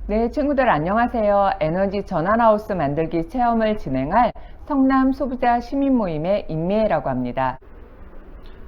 네, 친구들 안녕하세요. 에너지 전환하우스 만들기 체험을 진행할 성남 소부자 시민 모임의 임미애라고 합니다.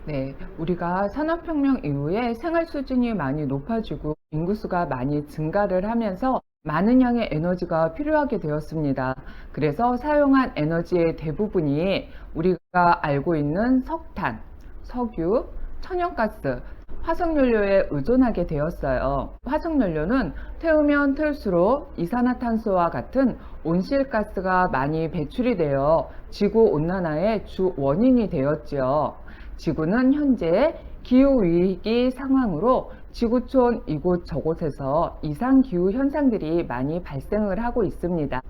네, 우리가 산업혁명 이후에 생활 수준이 많이 높아지고 인구수가 많이 증가를 하면서 많은 양의 에너지가 필요하게 되었습니다. 그래서 사용한 에너지의 대부분이 우리가 알고 있는 석탄, 석유, 천연가스, 화석연료에 의존하게 되었어요. 화석연료는 태우면 태울수록 이산화탄소와 같은 온실가스가 많이 배출이 되어 지구온난화의 주 원인이 되었지요. 지구는 현재 기후위기 상황으로 지구촌 이곳저곳에서 이상기후 현상들이 많이 발생을 하고 있습니다.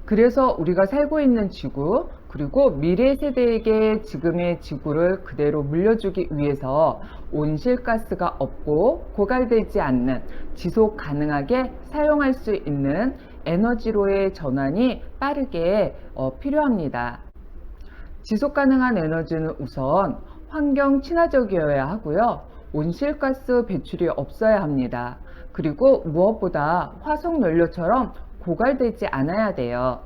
그래서 우리가 살고 있는 지구, 그리고 미래 세대에게 지금의 지구를 그대로 물려주기 위해서 온실가스가 없고 고갈되지 않는 지속 가능하게 사용할 수 있는 에너지로의 전환이 빠르게 필요합니다. 지속 가능한 에너지는 우선 환경 친화적이어야 하고요. 온실가스 배출이 없어야 합니다. 그리고 무엇보다 화석연료처럼 고갈되지 않아야 돼요.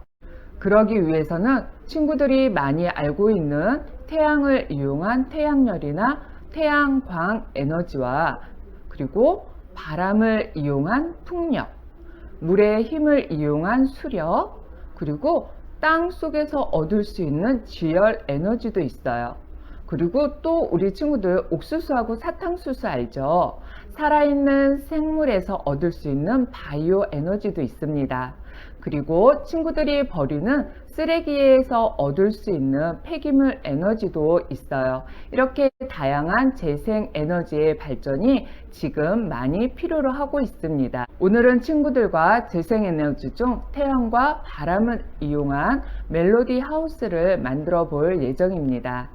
그러기 위해서는 친구들이 많이 알고 있는 태양을 이용한 태양열이나 태양광 에너지와 그리고 바람을 이용한 풍력, 물의 힘을 이용한 수력, 그리고 땅 속에서 얻을 수 있는 지열 에너지도 있어요. 그리고 또 우리 친구들 옥수수하고 사탕수수 알죠? 살아있는 생물에서 얻을 수 있는 바이오 에너지도 있습니다. 그리고 친구들이 버리는 쓰레기에서 얻을 수 있는 폐기물 에너지도 있어요. 이렇게 다양한 재생 에너지의 발전이 지금 많이 필요로 하고 있습니다. 오늘은 친구들과 재생 에너지 중 태양과 바람을 이용한 멜로디 하우스를 만들어 볼 예정입니다.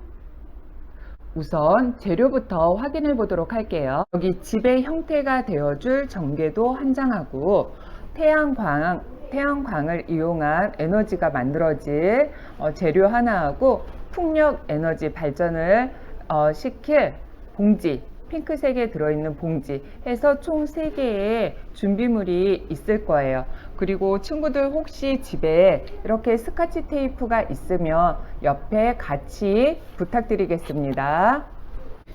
우선 재료부터 확인해 보도록 할게요. 여기 집의 형태가 되어줄 전개도 한 장하고 태양광을 이용한 에너지가 만들어질 재료 하나하고 풍력 에너지 발전을 시킬 봉지, 핑크색에 들어있는 봉지 해서 총 3개의 준비물이 있을 거예요. 그리고 친구들 혹시 집에 이렇게 스카치 테이프가 있으면 옆에 같이 부탁드리겠습니다.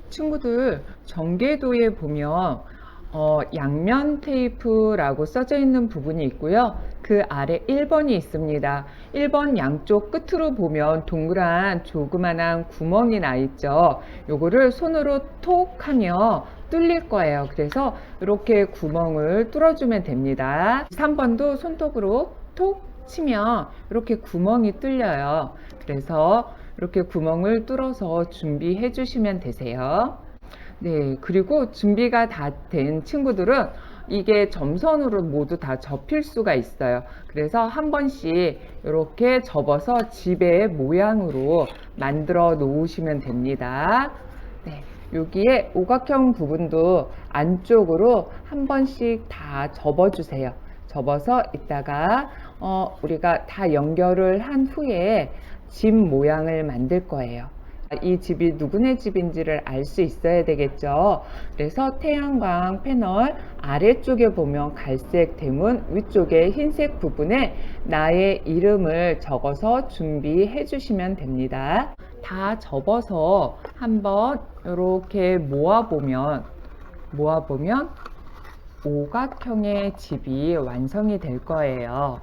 친구들 전개도에 보면 양면 테이프라고 써져 있는 부분이 있고요. 그 아래 1번이 있습니다. 1번 양쪽 끝으로 보면 동그란 조그만한 구멍이 나 있죠. 요거를 손으로 톡 하면 뚫릴 거예요. 그래서 이렇게 구멍을 뚫어주면 됩니다. 3번도 손톱으로 톡 치면 이렇게 구멍이 뚫려요. 그래서 이렇게 구멍을 뚫어서 준비해 주시면 되세요. 네, 그리고 준비가 다 된 친구들은 이게 점선으로 모두 다 접힐 수가 있어요. 그래서 한 번씩 이렇게 접어서 집의 모양으로 만들어 놓으시면 됩니다. 네, 여기에 오각형 부분도 안쪽으로 한 번씩 다 접어 주세요. 접어서 이따가 우리가 다 연결을 한 후에 집 모양을 만들 거예요. 이 집이 누구네 집인지를 알 수 있어야 되겠죠. 그래서 태양광 패널 아래쪽에 보면 갈색 대문, 위쪽에 흰색 부분에 나의 이름을 적어서 준비해 주시면 됩니다. 다 접어서 한번 이렇게 모아보면 오각형의 집이 완성이 될 거예요.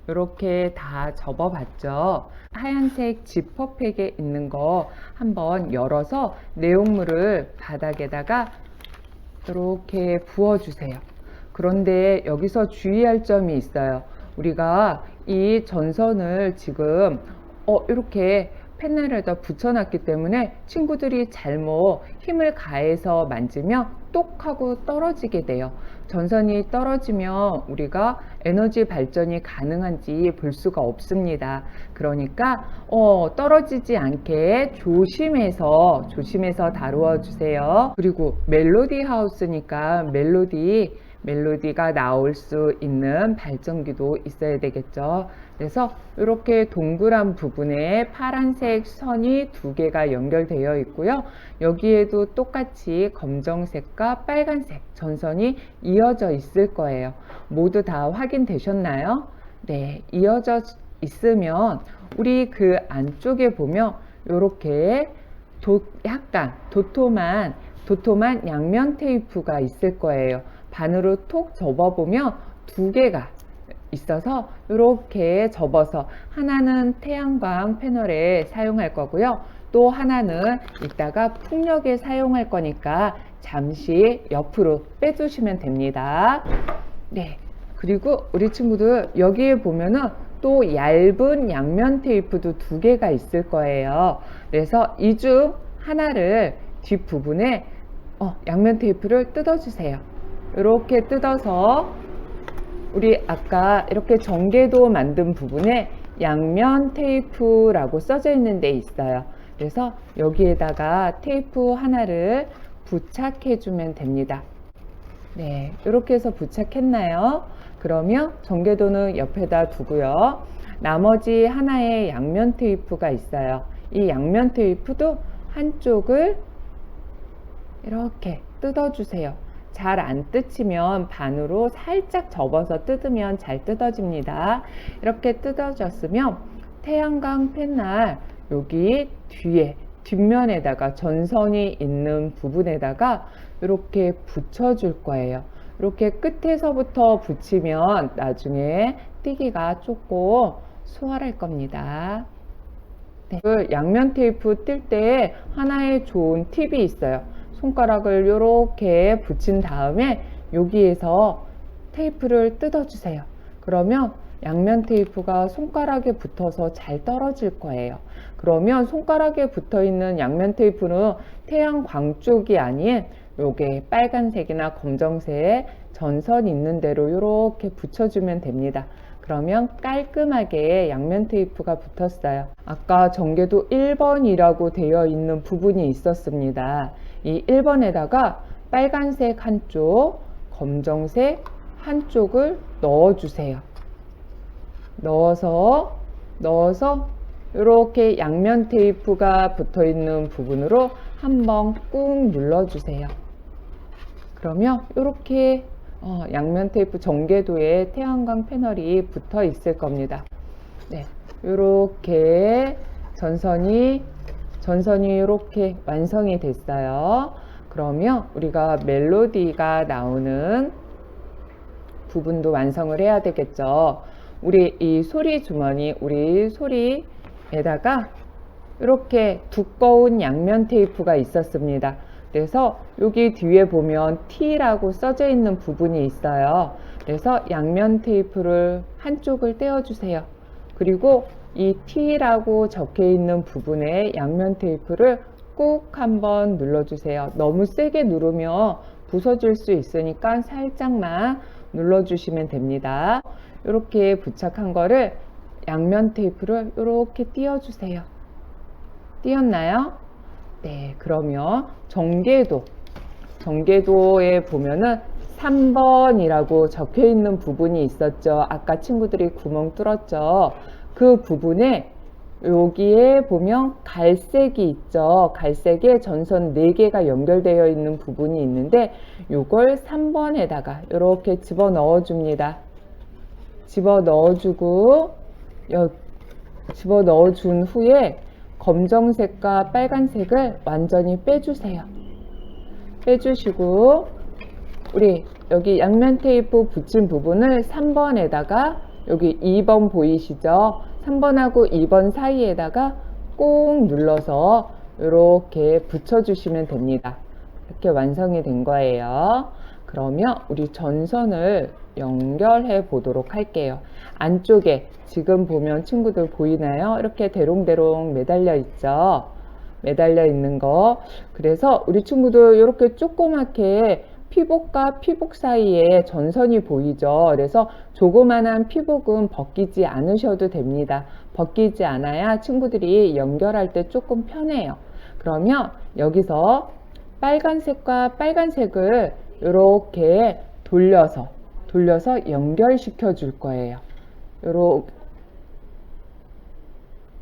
이렇게 다 접어봤죠. 하얀색 지퍼백에 있는 거 한번 열어서 내용물을 바닥에다가 이렇게 부어주세요. 그런데 여기서 주의할 점이 있어요. 우리가 이 전선을 지금 이렇게 패널에다 붙여놨기 때문에 친구들이 잘못 힘을 가해서 만지면 똑 하고 떨어지게 돼요. 전선이 떨어지면 우리가 에너지 발전이 가능한지 볼 수가 없습니다. 그러니까 떨어지지 않게 조심해서 다루어 주세요. 그리고 멜로디 하우스니까 멜로디 멜로디가 나올 수 있는 발전기도 있어야 되겠죠. 그래서 이렇게 동그란 부분에 파란색 선이 두 개가 연결되어 있고요. 여기에도 똑같이 검정색과 빨간색 전선이 이어져 있을 거예요. 모두 다 확인되셨나요? 네, 이어져 있으면 우리 그 안쪽에 보면 이렇게 약간 도톰한 양면 테이프가 있을 거예요. 바늘로 톡 접어보면 두 개가 있어서 이렇게 접어서 하나는 태양광 패널에 사용할 거고요. 또 하나는 이따가 풍력에 사용할 거니까 잠시 옆으로 빼주시면 됩니다. 네. 그리고 우리 친구들 여기에 보면은 또 얇은 양면 테이프도 두 개가 있을 거예요. 그래서 이 중 하나를 뒷부분에 양면 테이프를 뜯어주세요. 이렇게 뜯어서 우리 아까 이렇게 전개도 만든 부분에 양면 테이프라고 써져 있는 데 있어요. 그래서 여기에다가 테이프 하나를 부착해 주면 됩니다. 네, 이렇게 해서 부착했나요? 그러면 전개도는 옆에다 두고요. 나머지 하나의 양면 테이프가 있어요. 이 양면 테이프도 한쪽을 이렇게 뜯어주세요. 잘 안 뜯히면 반으로 살짝 접어서 뜯으면 잘 뜯어집니다. 이렇게 뜯어졌으면 태양광 패널 여기 뒤에 뒷면에다가 전선이 있는 부분에다가 이렇게 붙여줄 거예요. 이렇게 끝에서부터 붙이면 나중에 띄기가 조금 수월할 겁니다. 네. 그 양면 테이프 뜰 때 하나의 좋은 팁이 있어요. 손가락을 이렇게 붙인 다음에 여기에서 테이프를 뜯어주세요. 그러면 양면 테이프가 손가락에 붙어서 잘 떨어질 거예요. 그러면 손가락에 붙어 있는 양면 테이프는 태양광 쪽이 아닌 요게 빨간색이나 검정색 전선 있는 대로 이렇게 붙여주면 됩니다. 그러면 깔끔하게 양면 테이프가 붙었어요. 아까 전개도 1번이라고 되어 있는 부분이 있었습니다. 이 1번에다가 빨간색 한쪽, 검정색 한쪽을 넣어주세요. 넣어서 이렇게 양면 테이프가 붙어 있는 부분으로 한번 꾹 눌러주세요. 그러면 이렇게 양면 테이프 전개도에 태양광 패널이 붙어 있을 겁니다. 네, 이렇게 전선이 이렇게 완성이 됐어요. 그러면 우리가 멜로디가 나오는 부분도 완성을 해야 되겠죠. 우리 이 소리 주머니, 우리 소리에다가 이렇게 두꺼운 양면 테이프가 있었습니다. 그래서 여기 뒤에 보면 T라고 써져 있는 부분이 있어요. 그래서 양면 테이프를 한쪽을 떼어주세요. 그리고 이 T라고 적혀 있는 부분에 양면 테이프를 꾹 한번 눌러주세요. 너무 세게 누르면 부서질 수 있으니까 살짝만 눌러주시면 됩니다. 이렇게 부착한 거를 양면 테이프를 이렇게 띄워주세요. 띄었나요? 네, 그러면 전개도에 보면은 3번이라고 적혀 있는 부분이 있었죠. 아까 친구들이 구멍 뚫었죠. 그 부분에 여기에 보면 갈색이 있죠. 갈색에 전선 4개가 연결되어 있는 부분이 있는데 이걸 3번에다가 이렇게 집어 넣어 줍니다. 집어 넣어주고 집어 넣어준 후에 검정색과 빨간색을 완전히 빼주세요. 빼주시고 우리 여기 양면 테이프 붙인 부분을 3번에다가 여기 2번 보이시죠? 3번하고 2번 사이에다가 꾹 눌러서 이렇게 붙여주시면 됩니다. 이렇게 완성이 된 거예요. 그러면 우리 전선을 연결해 보도록 할게요. 안쪽에 지금 보면 친구들 보이나요? 이렇게 대롱대롱 매달려 있죠. 매달려 있는 거. 그래서 우리 친구들 이렇게 조그맣게 피복과 피복 사이에 전선이 보이죠. 그래서 조그만한 피복은 벗기지 않으셔도 됩니다. 벗기지 않아야 친구들이 연결할 때 조금 편해요. 그러면 여기서 빨간색과 빨간색을 이렇게 돌려서 연결시켜 줄 거예요. 요렇게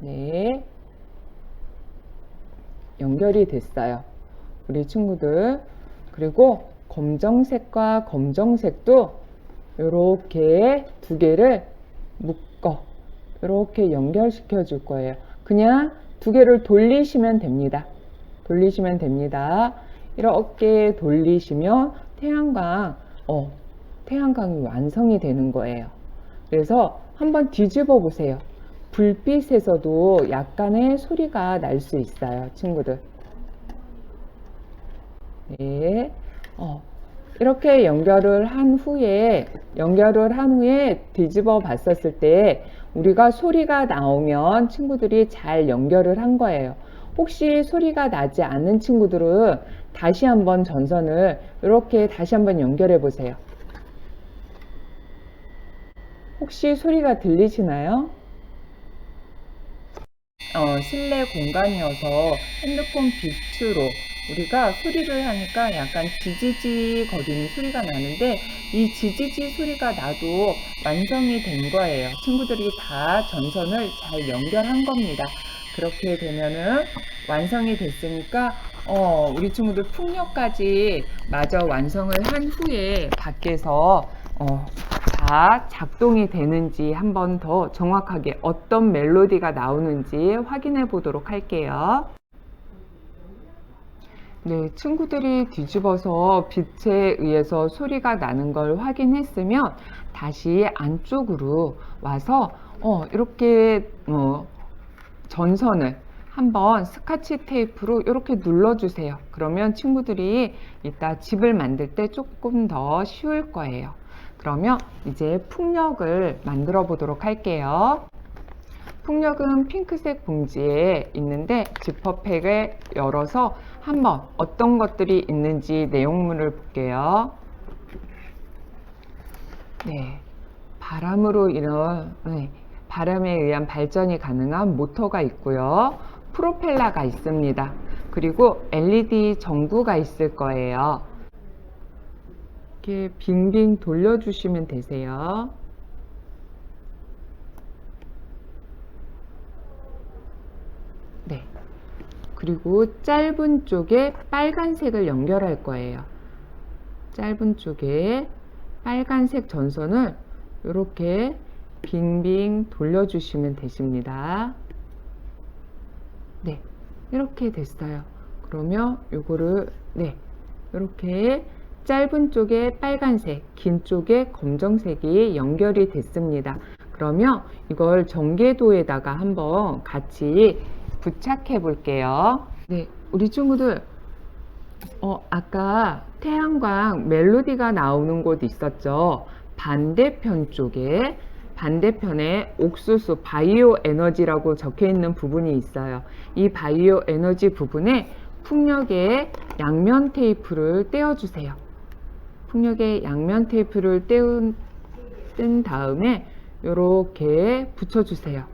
네, 연결이 됐어요. 우리 친구들. 그리고 검정색과 검정색도 요렇게 두 개를 묶어 이렇게 연결시켜 줄 거예요. 그냥 두 개를 돌리시면 됩니다. 이렇게 돌리시면 태양광이 완성이 되는 거예요. 그래서 한번 뒤집어 보세요. 불빛에서도 약간의 소리가 날 수 있어요, 친구들. 네. 이렇게 연결을 한 후에 뒤집어 봤었을 때 우리가 소리가 나오면 친구들이 잘 연결을 한 거예요. 혹시 소리가 나지 않는 친구들은 다시 한번 전선을 이렇게 다시 한번 연결해 보세요. 혹시 소리가 들리시나요? 실내 공간이어서 핸드폰 빛으로 우리가 소리를 하니까 약간 지지지 거리는 소리가 나는데 이 지지지 소리가 나도 완성이 된 거예요. 친구들이 다 전선을 잘 연결한 겁니다. 그렇게 되면은 완성이 됐으니까 우리 친구들 풍력까지 마저 완성을 한 후에 밖에서 다 작동이 되는지 한번 더 정확하게 어떤 멜로디가 나오는지 확인해 보도록 할게요. 네, 친구들이 뒤집어서 빛에 의해서 소리가 나는 걸 확인했으면 다시 안쪽으로 와서 이렇게 전선을 한번 스카치 테이프로 이렇게 눌러주세요. 그러면 친구들이 이따 집을 만들 때 조금 더 쉬울 거예요. 그러면 이제 풍력을 만들어 보도록 할게요. 풍력은 핑크색 봉지에 있는데 지퍼백을 열어서 한번 어떤 것들이 있는지 내용물을 볼게요. 네, 바람에 의한 발전이 가능한 모터가 있고요. 프로펠러가 있습니다. 그리고 LED 전구가 있을 거예요. 이렇게 빙빙 돌려주시면 되세요. 네. 그리고 짧은 쪽에 빨간색을 연결할 거예요. 짧은 쪽에 빨간색 전선을 이렇게 빙빙 돌려주시면 되십니다. 네, 이렇게 됐어요. 그러면 요거를 이렇게 짧은 쪽에 빨간색, 긴 쪽에 검정색이 연결이 됐습니다. 그러면 이걸 전개도에다가 한번 같이 부착해 볼게요. 네, 우리 친구들 아까 태양광 멜로디가 나오는 곳 있었죠. 반대편에 옥수수 바이오 에너지라고 적혀 있는 부분이 있어요. 이 바이오 에너지 부분에 풍력의 양면 테이프를 떼어주세요. 풍력의 양면 테이프를 뗀 다음에 이렇게 붙여주세요.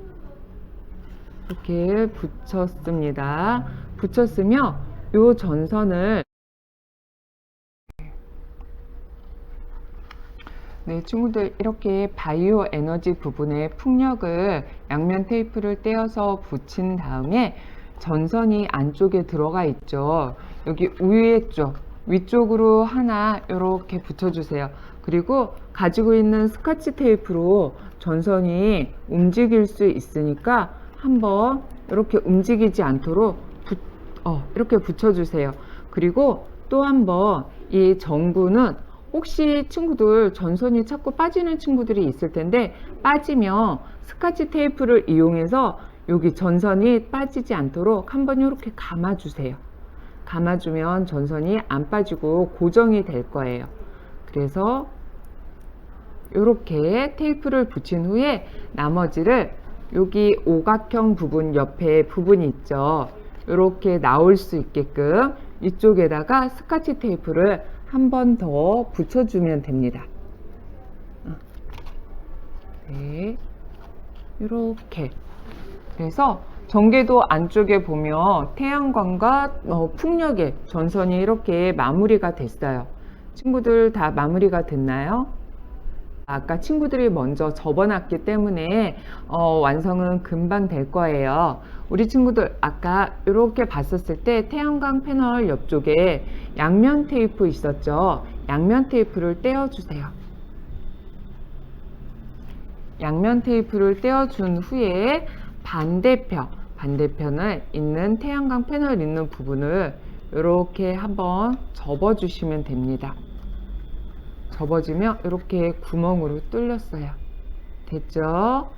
이렇게 붙였습니다. 붙였으면 이 전선을 네, 친구들 이렇게 바이오 에너지 부분에 풍력을 양면 테이프를 떼어서 붙인 다음에 전선이 안쪽에 들어가 있죠. 여기 위쪽으로 하나 이렇게 붙여주세요. 그리고 가지고 있는 스카치 테이프로 전선이 움직일 수 있으니까 한번 이렇게 움직이지 않도록 이렇게 붙여주세요. 그리고 또 한번 이 전구는 혹시 친구들 전선이 자꾸 빠지는 친구들이 있을 텐데 빠지면 스카치 테이프를 이용해서 여기 전선이 빠지지 않도록 한번 이렇게 감아주세요. 감아주면 전선이 안 빠지고 고정이 될 거예요. 그래서 이렇게 테이프를 붙인 후에 나머지를 여기 오각형 부분 옆에 부분이 있죠. 이렇게 나올 수 있게끔 이쪽에다가 스카치 테이프를 한 번 더 붙여주면 됩니다. 네, 이렇게. 그래서 전개도 안쪽에 보면 태양광과 풍력의 전선이 이렇게 마무리가 됐어요. 친구들 다 마무리가 됐나요? 아까 친구들이 먼저 접어놨기 때문에 완성은 금방 될 거예요. 우리 친구들 아까 이렇게 봤었을 때 태양광 패널 옆쪽에 양면 테이프 있었죠? 양면 테이프를 떼어주세요. 양면 테이프를 떼어준 후에 반대편을 있는 태양광 패널 있는 부분을 이렇게 한번 접어주시면 됩니다. 접어지면 이렇게 구멍으로 뚫렸어요. 됐죠?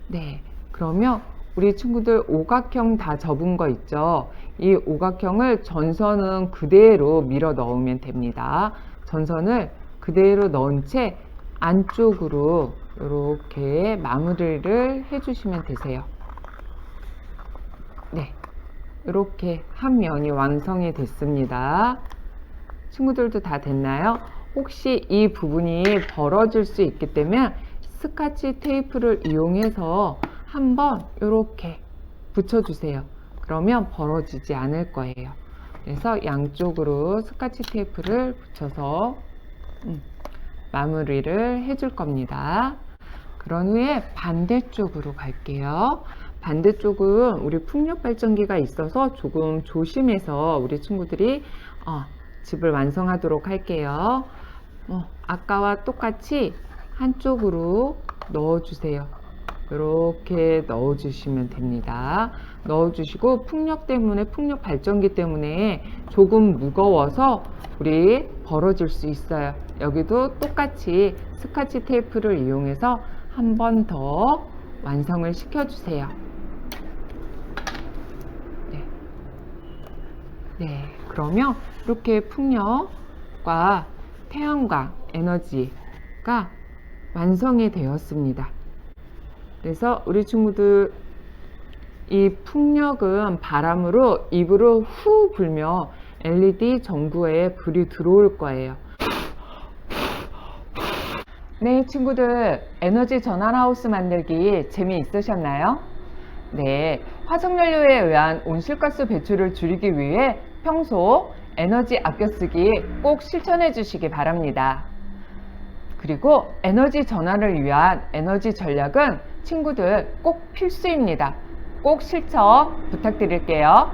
네. 그러면 우리 친구들 오각형 다 접은 거 있죠? 이 오각형을 전선은 그대로 밀어 넣으면 됩니다. 전선을 그대로 넣은 채 안쪽으로 이렇게 마무리를 해주시면 되세요. 네. 이렇게 한 면이 완성이 됐습니다. 친구들도 다 됐나요? 혹시 이 부분이 벌어질 수 있기 때문에 스카치 테이프를 이용해서 한번 이렇게 붙여주세요. 그러면 벌어지지 않을 거예요. 그래서 양쪽으로 스카치 테이프를 붙여서 마무리를 해줄 겁니다. 그런 후에 반대쪽으로 갈게요. 반대쪽은 우리 풍력 발전기가 있어서 조금 조심해서 우리 친구들이 집을 완성하도록 할게요. 아까와 똑같이 한쪽으로 넣어주세요. 이렇게 넣어주시면 됩니다. 넣어주시고 풍력 발전기 때문에 조금 무거워서 우리 벌어질 수 있어요. 여기도 똑같이 스카치 테이프를 이용해서 한 번 더 완성을 시켜주세요. 네, 그러면 이렇게 풍력과 태양광 에너지가 완성이 되었습니다. 그래서 우리 친구들 이 풍력은 바람으로 입으로 후 불며 LED 전구에 불이 들어올 거예요. 네, 친구들 에너지 전환 하우스 만들기 재미있으셨나요? 네, 화석연료에 의한 온실가스 배출을 줄이기 위해 평소 에너지 아껴 쓰기 꼭 실천해 주시기 바랍니다. 그리고 에너지 전환을 위한 에너지 전략은 친구들 꼭 필수입니다. 꼭 실천 부탁드릴게요.